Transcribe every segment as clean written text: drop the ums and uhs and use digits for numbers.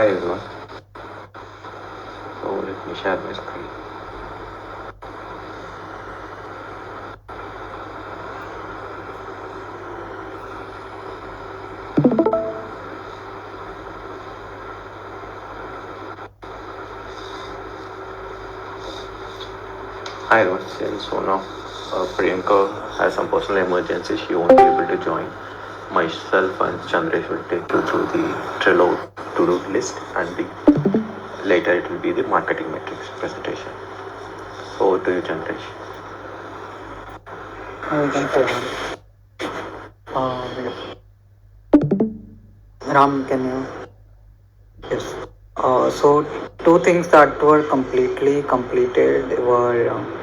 Hi everyone. So let me share my screen. Hi everyone. So now Priyanka has some personal emergency. She won't be able to join. Myself and Chandresh will take you through the Trello to-do list and later it will be the marketing metrics presentation. So over to you, Chandresh. Thanks, Ram. Yes. Ram, can you? Yes. So, two things that were completely completed were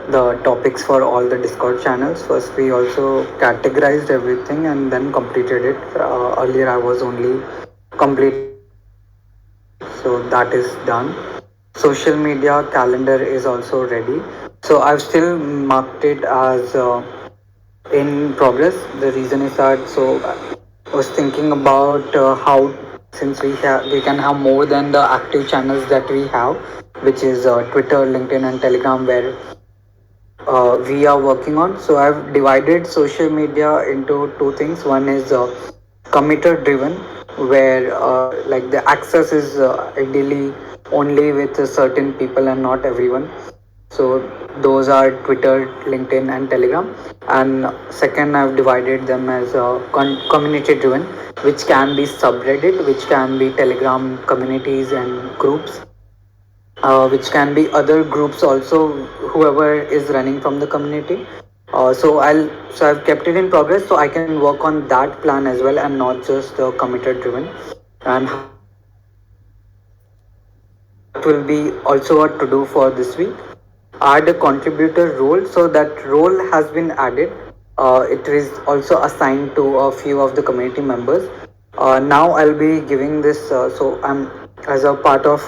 the topics for all the Discord channels. First, we also categorized everything and then completed it. Earlier, I was only completing the categorization part, so that is done. Social media calendar is also ready. So, I've still marked it as in progress. The reason is that I was thinking about how since we can have more than the active channels that we have, which is Twitter, LinkedIn, and Telegram, where we are working on. So I've divided social media into two things. One is committer driven, where like the access is ideally only with certain people and not everyone. So those are Twitter, LinkedIn, and Telegram. And second, I've divided them as community driven, which can be subreddit, which can be Telegram communities and groups, which can be other groups also, whoever is running from the community. So I've kept it in progress so I can work on that plan as well and not just committed driven. And how we will manage that will be also a to do for this week. Add a contributor role, so that role has been added. It is also assigned to a few of the community members. Now I'll be giving this. So I'm as a part of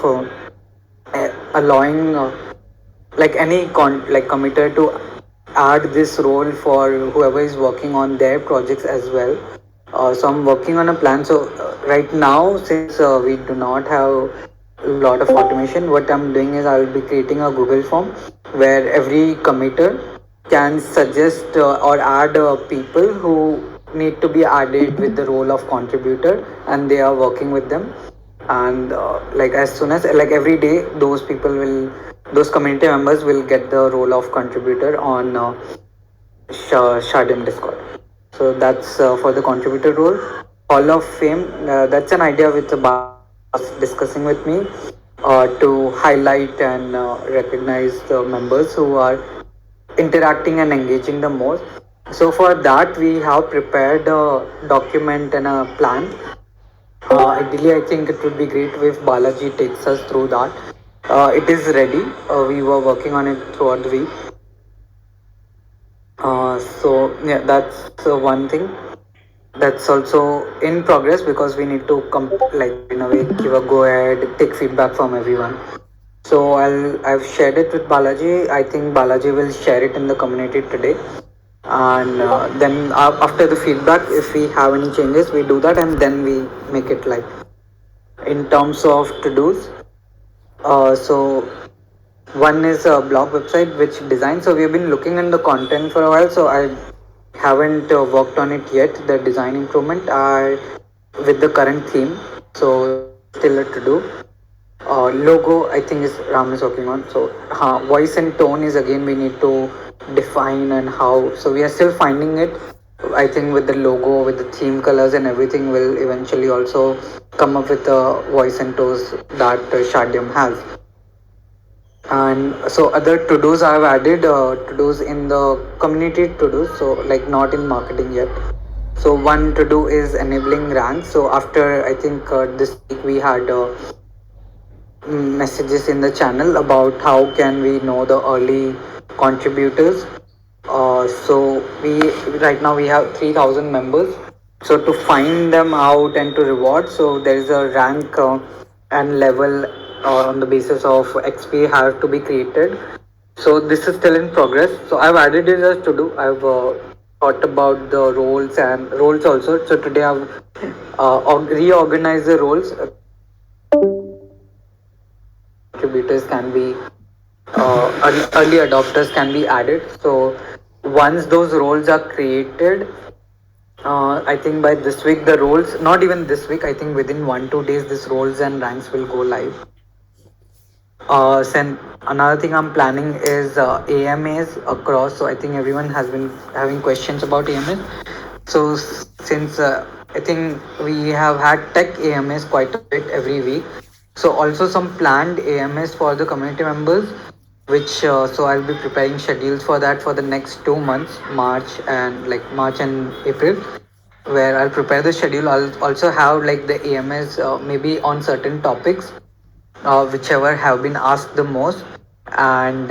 allowing like any like committer to add this role for whoever is working on their projects as well. So I'm working on a plan. So right now, since we do not have a lot of automation, what I'm doing is I'll be creating a Google form where every committer can suggest or add people who need to be added with the role of contributor, and they are working with them. And like as soon as like every day, those community members will get the role of contributor on Shardeum Discord. So that's for the contributor role. Hall of Fame, that's an idea which Balaji was discussing with me to highlight and recognize the members who are interacting and engaging the most. So for that, we have prepared a document and a plan. Ideally, I think it would be great if Balaji takes us through that. It is ready. We were working on it throughout the week. So yeah, that's one thing. That's also in progress because we need to like in a way give a go ahead, take feedback from everyone. So I've shared it with Balaji. I think Balaji will share it in the community today. And then after the feedback, if we have any changes, we do that and then we make it live. In terms of to dos, so one is a blog website which design. So we've been looking in the content for a while. So I haven't worked on it yet. The design improvement with the current theme. So that is still a to do. Logo, I think is Ram is working on. So voice and tone is again we need to define and how. So we are still finding it. I think with the logo, with the theme colors and everything, will eventually also come up with the voice and tones that Shardium has. And so other to dos I've added to dos in the community to dos, so like not in marketing yet. So one to do is enabling ranks. So after I think this week we had messages in the channel about how can we know the early contributors. So we right now we have 3,000 members. So to find them out and to reward, so there is a rank and level on the basis of XP have to be created. So this is still in progress. So I've added it as to do. I've thought about the roles also. So today I've reorganized the roles. contributors can be early adopters can be added. So once those roles are created, I think by this week the roles, not even this week, I think within 1 2 days this roles and ranks will go live. Then another thing I'm planning is AMAs across. So I think everyone has been having questions about AMAs. So since I think we have had tech AMAs quite a bit every week. So also some planned AMAs for the community members, which so I'll be preparing schedules for that for the next 2 months, March and April, where I'll prepare the schedule. I'll also have like the AMAs maybe on certain topics whichever have been asked the most, and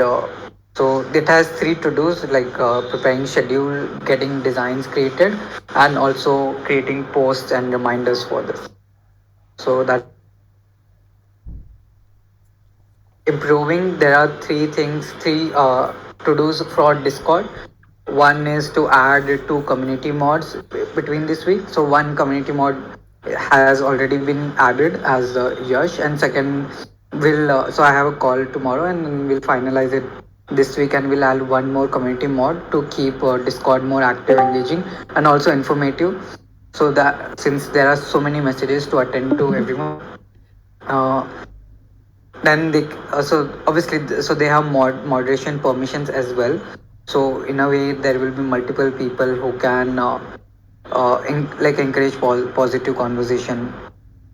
so it has three to dos like preparing schedule, getting designs created, and also creating posts and reminders for this. So that's improving. There are three to dos for Discord. One is to add two community mods between this week. So one community mod has already been added as Yash, and second will so I have a call tomorrow, and then we'll finalize it this week, and we'll add one more community mod to keep Discord more active, engaging, and also informative. So that since there are so many messages to attend to everyone, uh, then they so obviously so they have moderation permissions as well. So in a way there will be multiple people who can like encourage positive conversation.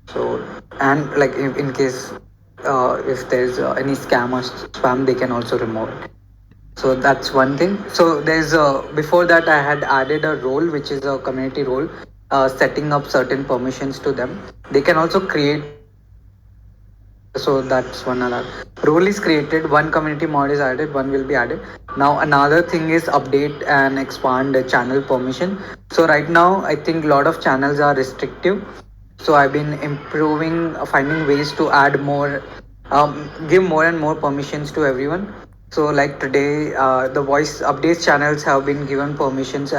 So and like in case if there's any scam or spam, they can also remove it. So that's one thing. So there's before that I had added a role which is a community role, setting up certain permissions to them. They can also create. So that's one another rule is created. One community mod is added. One will be added. Now another thing is update and expand the channel permission. So right now I think a lot of channels are restrictive. So I've been improving, finding ways to add more, give more and more permissions to everyone. So like today, the voice updates channels have been given permissions.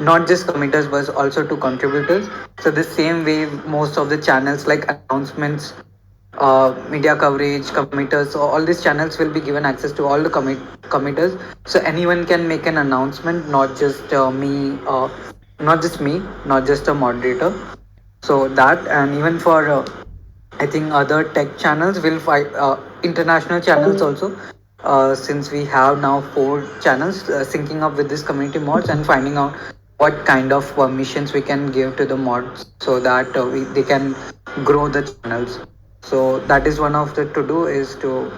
Not just committers but also to contributors. So the same way most of the channels like announcements, media coverage, committers, so all these channels will be given access to all the committers. So anyone can make an announcement, not just me, not just a moderator. So that, and even for I think other tech channels will fight international channels also. Since we have now four channels syncing up with this community mods and finding out what kind of permissions we can give to the mods so that they can grow the channels. So that is one of the to do is to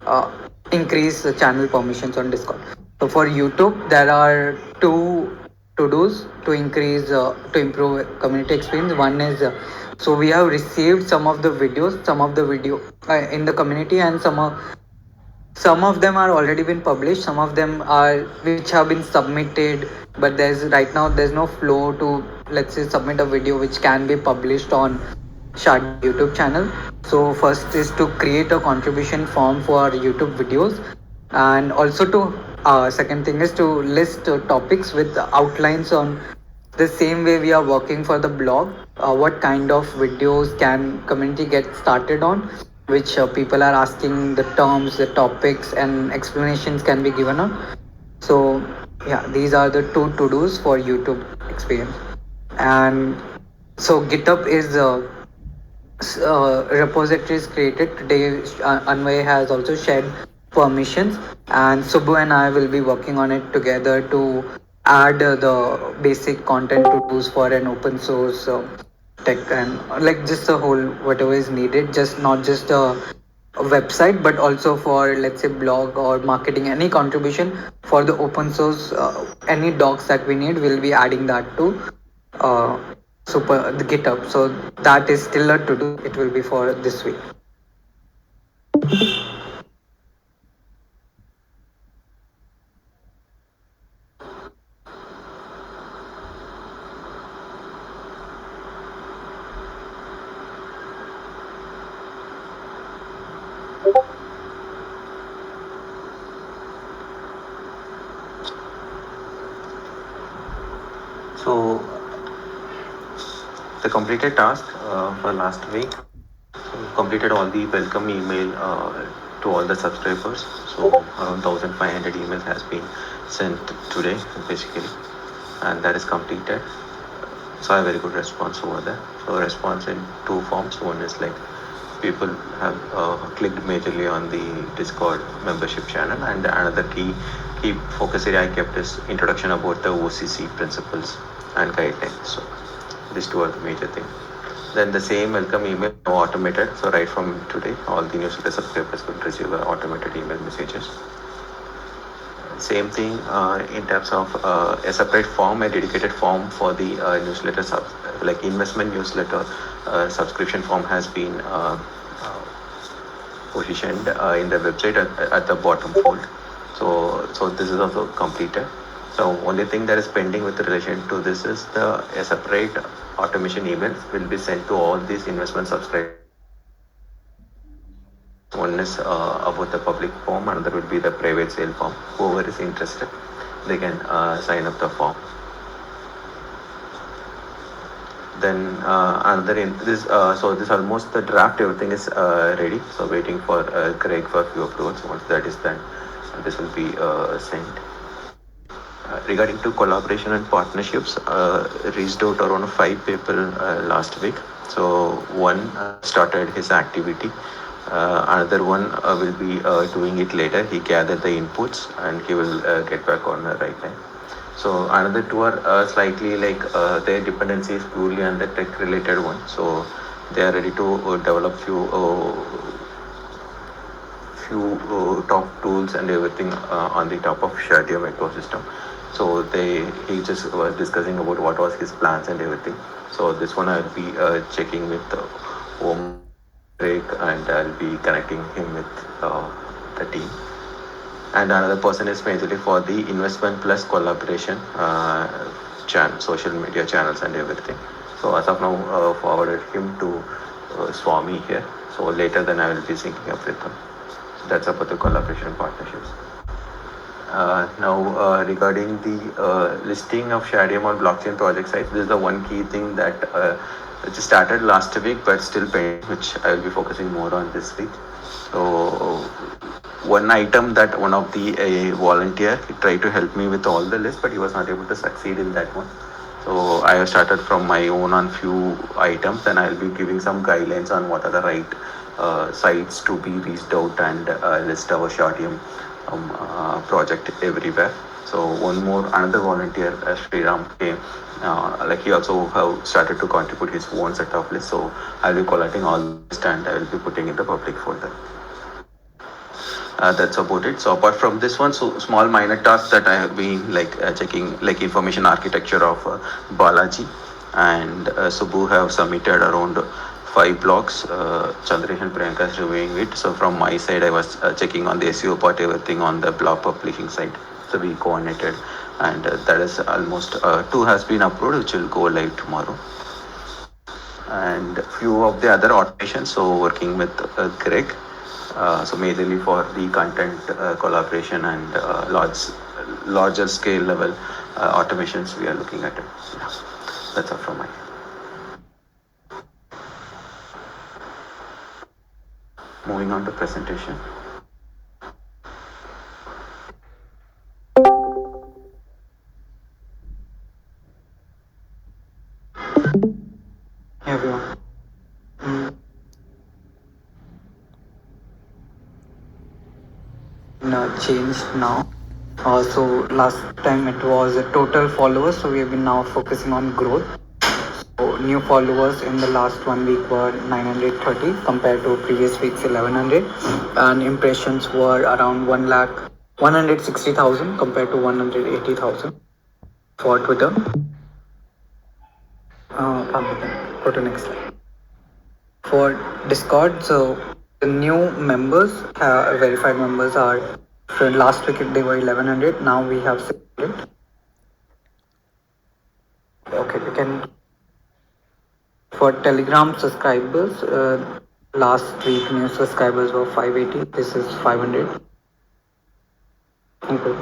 uh, increase the channel permissions on Discord. So for YouTube, there are two to dos to increase to improve community experience. One is so we have received some of the video in the community, and some of them are already been published. Some of them are which have been submitted, but there's right now there's no flow to let's say submit a video which can be published on Shardeum YouTube channel. So first is to create a contribution form for YouTube videos, and also to second thing is to list topics with outlines on the same way we are working for the blog. What kind of videos can community get started on? Which people are asking the terms, the topics, and explanations can be given on. So yeah, these are the two to dos for YouTube experience. And so GitHub is repository is created today. Anvay has also shared permissions, and Subbu and I will be working on it together to add the basic content to use for an open source tech, and like just the whole whatever is needed, just not just a website but also for let's say blog or marketing, any contribution for the open source, any docs that we need, we'll be adding that to uh, super the GitHub. So that is still a to do. It will be for this week. So the completed task for last week. completed all the welcome email to all the subscribers. So around 1,500 emails has been sent today, basically, and that is completed. So I have very good response over there. So response in two forms. One is like people have clicked majorly on the Discord membership channel, and another key focus area I kept is introduction about the OCC principles and guidelines. So these two are the major things. Then the same welcome email now automated. So right from today, all the newsletter subscribers will receive automated email messages. Same thing in terms of a separate form, a dedicated form for the newsletter like investment newsletter subscription form has been positioned in the website at the bottom fold. So this is also completed. So only thing that is pending with relation to this is a separate automation emails will be sent to all these investment subscribers. One is about the public form, another will be the private sale form. Whoever is interested, they can sign up the form. Then another in this so this almost the draft everything is ready. So waiting for Craig for a few approvals. Once that is done, this will be sent. Regarding to collaboration and partnerships, reached out around 5 people last week. So one started his activity. Another one will be doing it later. He gathered the inputs and he will get back on the right time. So another two are slightly like their dependency is purely on the tech related one. So they are ready to develop few top tools and everything on the top of Shardeum ecosystem. So he just was discussing about what was his plans and everything. So this one I'll be checking with Om Drake, and I'll be connecting him with the team. And another person is majorly for the investment plus collaboration social media channels and everything. So as of now, forwarded him to Swami here. So later then I will be syncing up with him. So that's about the collaboration partnerships. Now, regarding the listing of Shardeum on blockchain project sites, this is the one key thing that just started last week, but still pending, which I will be focusing more on this week. So, one item that one of the volunteer he tried to help me with all the list, but he was not able to succeed in that one. So I have started from my own on few items, and I will be giving some guidelines on what are the right sites to be reached out and list our Shardium project everywhere. So another volunteer, Sriram came. Like he also have started to contribute his own set of lists. So I'll be collating all the list and I will be putting in the public folder. That's about it. So apart from this one, so small minor tasks that I have been like checking, like information architecture of Balaji and Subbu have submitted around 5 blocks. Chandresh and Priyanka is reviewing it. So from my side, I was checking on the SEO part, everything on the blog publishing side. So we coordinated, and that is almost 2 has been approved, which will go live tomorrow. And few of the other automations. So working with Greg. So majorly for the content collaboration and larger scale level automations we are looking at it. Yeah, that's all from my. Moving on to presentation. Everyone. Changed now. So last time it was total followers, so we have been now focusing on growth. So new followers in the last 1 week were 930 compared to previous week's 1100, and impressions were around 160,000 compared to 180,000 for Twitter. Go to next slide. For Discord, so the new members, verified members are, so last week they were 1100, now we have 600. Okay, we can. For Telegram subscribers, last week new subscribers were 580, this is 500. Okay.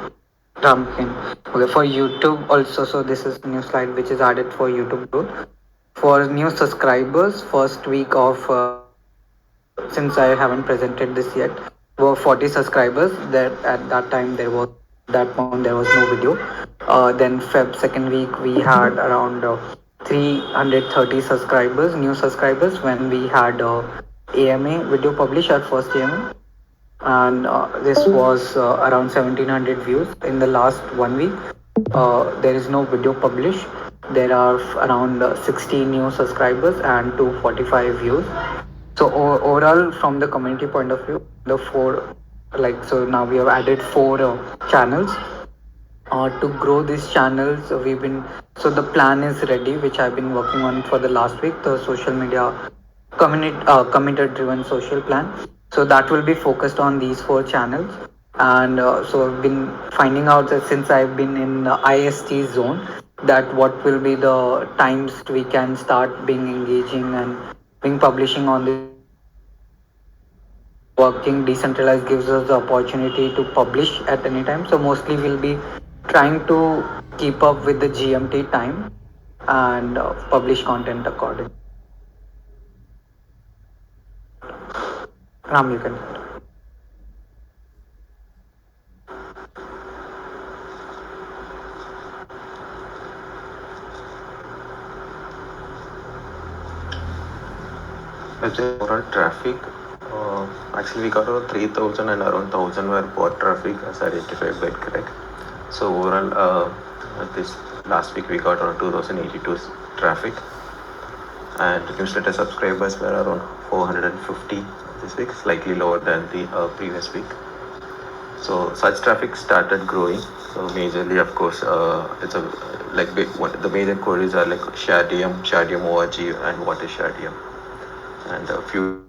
Okay, for YouTube also, so this is new slide which is added for YouTube growth. For new subscribers, first week of since I haven't presented this yet, were 40 subscribers. That at that time there was that point there was no video. Then Feb second week we had around 330 subscribers, new subscribers when we had AMA video published our first AMA, and this was around 1700 views in the last 1 week. There is no video published. There are around 60 new subscribers and 245 views. So overall, from the community point of view, the four, like, so now we have added four channels. To grow these channels, we've been, so the plan is ready, which I've been working on for the last week. The social media community driven social plan. So that will be focused on these four channels. And so I've been finding out that since I've been in the IST zone, that what will be the times we can start being engaging and being publishing on these channels. Working decentralized gives us the opportunity to publish at any time. So mostly we'll be trying to keep up with the GMT time and publish content accordingly. Ram, you can. Website overall traffic. Actually, we got around 3,000 and around 1,000 were bot traffic as identified by correct. So overall, this last week we got around 2,082 traffic, and newsletter subscribers were around 450 this week, slightly lower than the previous week. So such traffic started growing. So majorly, of course, it's a like the major queries are like Shardeum ORG, and what is Shardeum, and a few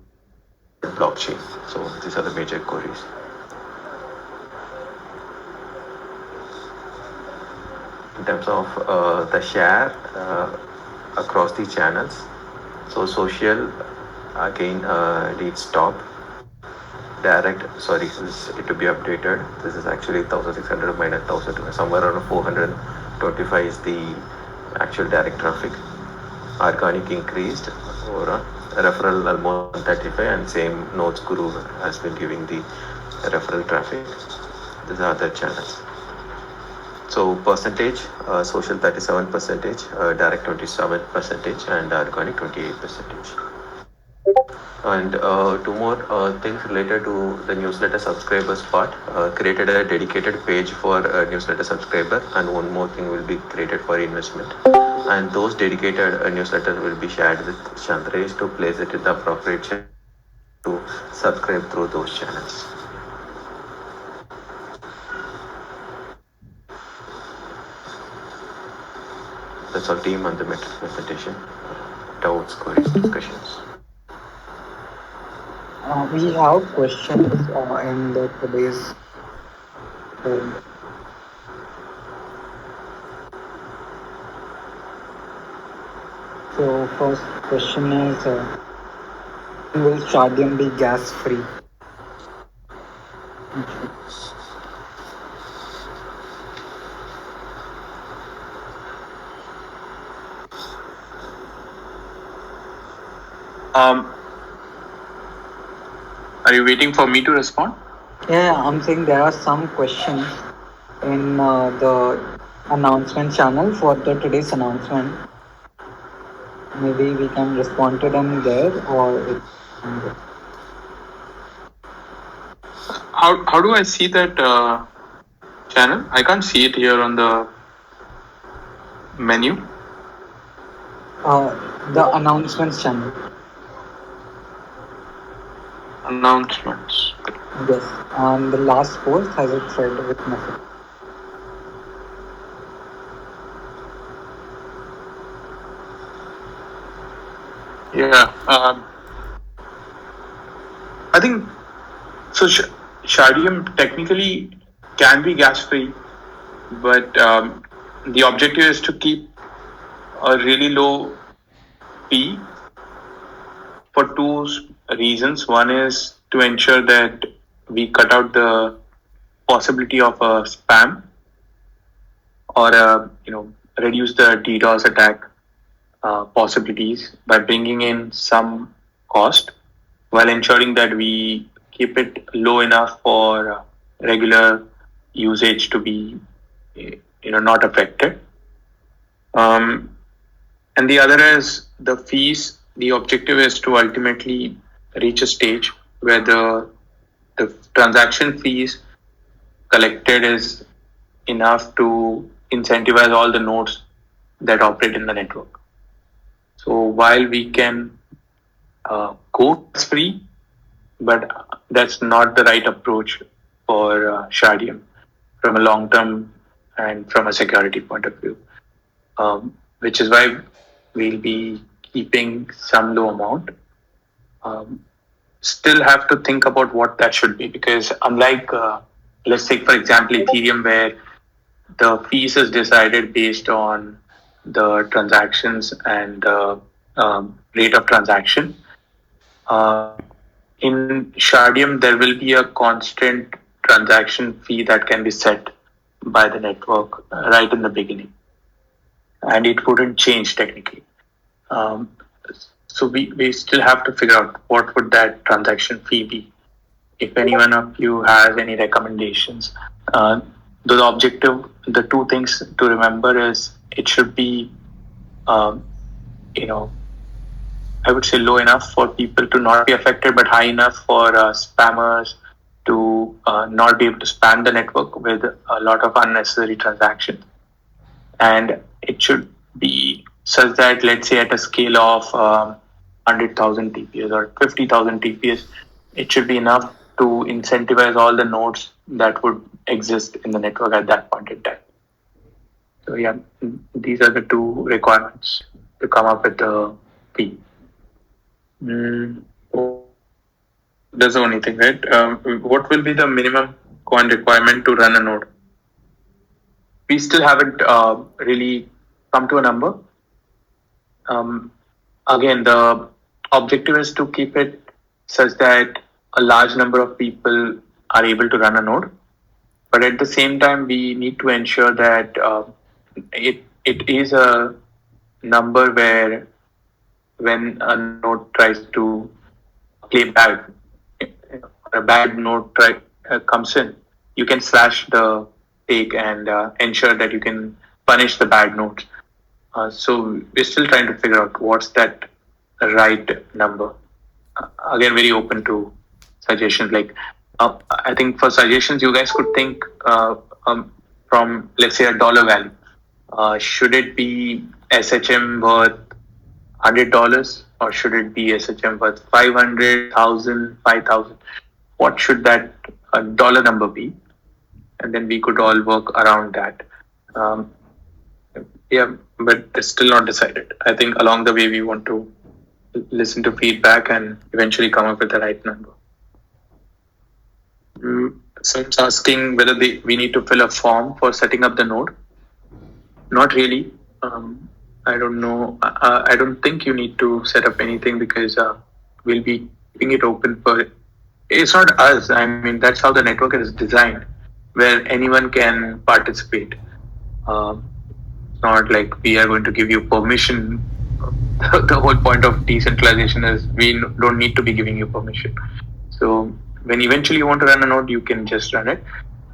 blockchain. So these are the major queries. In terms of the share across the channels, so social again leads top. Direct, sorry, it to be updated. This is actually 1,600 minus 1,000, somewhere around 425 is the actual direct traffic. Organic increased overall. Referral almost 135, and same Notes Guru has been giving the referral traffic. These are other channels. So percentage, social 37 percentage, direct 27 percentage, and organic 28 percentage. And two more things related to the newsletter subscribers part. Created a dedicated page for newsletter subscriber, and one more thing will be created for investment. And those dedicated newsletters will be shared with Chandresh to place it in the appropriate channel to subscribe through those channels. That's our team on the presentation. Doubts, queries, discussions. We have questions in the today's. So first question is, will Shardeum be gas free? Are you waiting for me to respond? Yeah, I'm saying there are some questions in the announcement channel for the today's announcement. Maybe we can respond to them there, or How do I see that channel? I can't see it here on the menu. the announcements channel. Announcements. Yes, and the last post has a thread with message. Yeah. I think so. Shardium technically can be gas free, but the objective is to keep a really low P for two reasons. One is to ensure that we cut out the possibility of a spam, or reduce the DDoS attack possibilities by bringing in some cost. while ensuring that we keep it low enough for regular usage to be not affected. Um, and the other is the fees. The objective is to ultimately reach a stage where the transaction fees collected is enough to incentivize all the nodes that operate in the network. So while we can go free, but that's not the right approach for Shardeum from a long term and from a security point of view, which is why we'll be keeping some low amount. Still have to think about what that should be, because unlike, let's take for example, Ethereum, where the fees is decided based on the transactions and the rate of transaction. Uh, in Shardium, there will be a constant transaction fee that can be set by the network right in the beginning, and it wouldn't change technically. Um, so we still have to figure out what would that transaction fee be. If any one of you has any recommendations, the objective, the two things to remember is it should be, um, you know, I would say low enough for people to not be affected, but high enough for spammers to not be able to spam the network with a lot of unnecessary transactions. And it should be such that, let's say, at a scale of 100,000 TPS or 50,000 TPS, it should be enough to incentivize all the nodes that would exist in the network at that point in time. So yeah, these are the two requirements to come up with the fee. That's the only thing, right? What will be the minimum coin requirement to run a node? We still haven't really come to a number. Again, the objective is to keep it such that a large number of people are able to run a node. But at the same time, we need to ensure that it is a number where when a node tries to play bad, a bad node comes in, you can slash the take and ensure that you can punish the bad nodes. So we're still trying to figure out what's that right number. Again, very open to suggestions. Like, I think for suggestions, you guys could think from, let's say, a dollar value. Should it be SHM worth $100, or should it be SHM worth 500,000, 5,000? What should that dollar number be? And then we could all work around that. Yeah, but it's still not decided. I think along the way we want to listen to feedback and eventually come up with the right number. Someone's asking whether we need to fill a form for setting up the node. Not really. I don't know. I don't think you need to set up anything, because we'll be keeping it open for. It's not us. I mean, that's how the network is designed, where anyone can participate. Not like we are going to give you permission. The whole point of decentralization is we don't need to be giving you permission. So when eventually you want to run a node, you can just run it.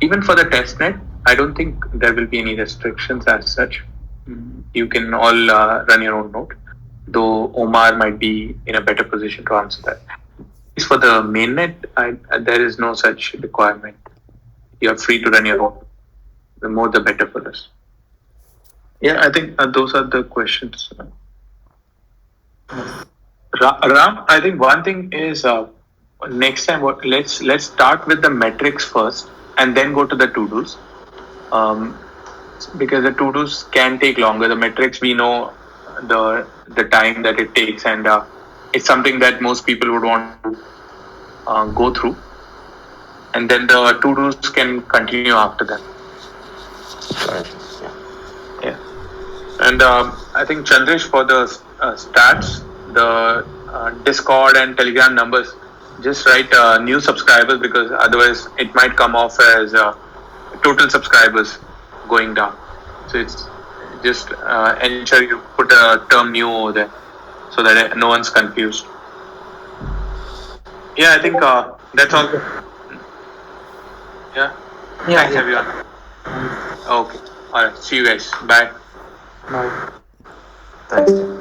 Even for the testnet, I don't think there will be any restrictions as such. You can all run your own node, though Omar might be in a better position to answer that. For the mainnet, there is no such requirement. You are free to run your own. The more, the better for us. Yeah, I think those are the questions. Ram, I think one thing is next time, let's start with the metrics first, and then go to the to-dos. Because the to-dos can take longer. The metrics, we know the time that it takes, and it's something that most people would want to go through. And then the to-dos can continue after that. Right. Yeah. And I think Chandresh, for the stats, the Discord and Telegram numbers, just write new subscribers, because otherwise it might come off as total subscribers going down. So it's just ensure you put a term new over there so that no one's confused. Yeah, I think that's all. Yeah. Yeah, Thanks, everyone. Okay. All right. See you guys. Bye. bye. Thanks, Tim.